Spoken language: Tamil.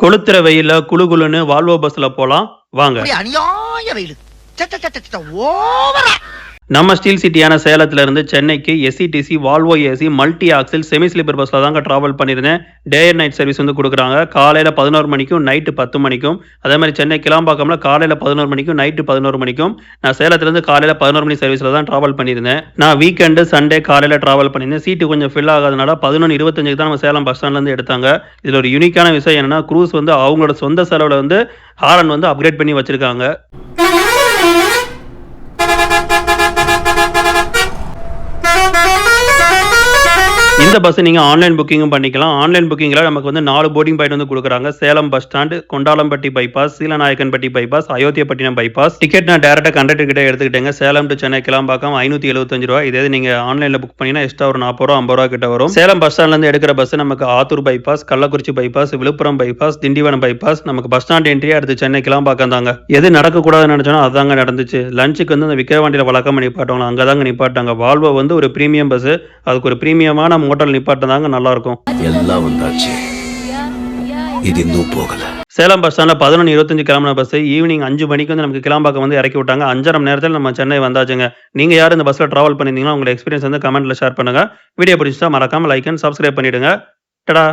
கொளுத்துற வெயில குளு குளுன்னு வால்வோ பஸ்ல போலாம் வாங்க. அநியாய வெயில் ஓவரா. நம்ம ஸ்டீல் சிட்டியான சேலத்துல இருந்து சென்னைக்கு SETC Volvo AC multi axial semi sleeper பஸ்ல தாங்க டிராவல் பண்ணியிருந்தேன். டே அண்ட் நைட் சர்வீஸ் வந்து கொடுக்குறாங்க. காலையில 11 மணிக்கும் நைட்டு 10 மணிக்கும். அதே மாதிரி சென்னை கிளாம்பாக்கம்ல காலையில 11 மணிக்கும் நைட்டு 11 மணிக்கும். நான் சேலத்துல இருந்து காலையில 11 மணி சர்வீஸ்ல தான் டிராவல் பண்ணியிருந்தேன். நான் வீக்கெண்டு சண்டே காலையில டிராவல் பண்ணியிருந்தேன். சீட்டு கொஞ்சம் ஃபில் ஆகாதனால 11:25 தான் நம்ம சேலம் பஸ் ஸ்டாண்ட்ல இருந்து எடுத்தாங்க. இதுல ஒரு யூனிக்கான விஷயம் என்னன்னா, க்ரூஸ் வந்து அவங்களோட சொந்த செலவுல வந்து ஹாரன் வந்து அப்கிரேட் பண்ணி வச்சிருக்காங்க. இந்த பஸ் நீங்க ஆன்லைன் புக்கிங்கும் பண்ணிக்கலாம். ஆன்லைன் புக்கிங்ல நமக்கு வந்து 4 போர்டிங் பாயிண்ட் வந்து கொடுக்குறாங்க. Salem bus stand, Kondalampatti bypass, Seelanaickenpatti bypass, Ayothiyapattinam bypass. Ticket நான் டேரக்டா கண்டக்டர் கிட்ட எடுத்துக்கிட்டேங்க. சேலம் டு சென்னை கிளாம்பாக்கம் 575 ரூபா. இதே நீங்க ஆன்லைன்ல புக் பண்ணீங்கன்னா எக்ஸ்ட்ரா ஒரு 40 ரூபா 50 ரூபா கிட்ட வரும். சேலம் பஸ் ஸ்டாண்ட்ல இருந்து எடுக்கிற பஸ் நமக்கு Attur bypass, Kallakurichi bypass, Villupuram bypass, Tindivanam bypass, நமக்கு பஸ் ஸ்டாண்ட் என்ட்ரி அடுத்து சென்னை கிளாம்பாக்கம் தாங்க. எது நடக்கக்கூடாதுன்னு நினைச்சோன்னா அதாங்க நடந்துச்சு. லஞ்சுக்கு வந்து அந்த விக்கிரவாண்டியில வழக்கமா நிப்பாட்டுவாங்க, அங்கதாங்க நிப்பாட்டாங்க. வால்வோ வந்து ஒரு பிரீமியம் பஸ், அதுக்கு ஒரு பிரீமியமான மோட்டல் நிப்பாட்டினாங்க, நல்லா இருக்கும். எல்லாம் வந்தாச்சு, இது இன்னும் போகல. சேலம் பஸ் ஸ்டாண்ட்ல 11:25 கிளம்பின பஸ் ஈவினிங் 5 மணிக்கு வந்து நமக்கு கிளாம்பாக்கம் வந்து இறக்கி விட்டாங்க. 5:30 மணி நேரத்தில் நம்ம சென்னை வந்தாச்சுங்க. நீங்க யாரும் இந்த பஸ்ல டிராவல் பண்ணிருந்தீங்கன்னா உங்களோட எக்ஸ்பீரியன்ஸ் வந்து கமெண்ட்ல ஷேர் பண்ணுங்க. வீடியோ பிடிச்சிட்டா மறக்காம லைக் அண்ட் சப்ஸ்கிரைப் பண்ணிடுங்க. டடா.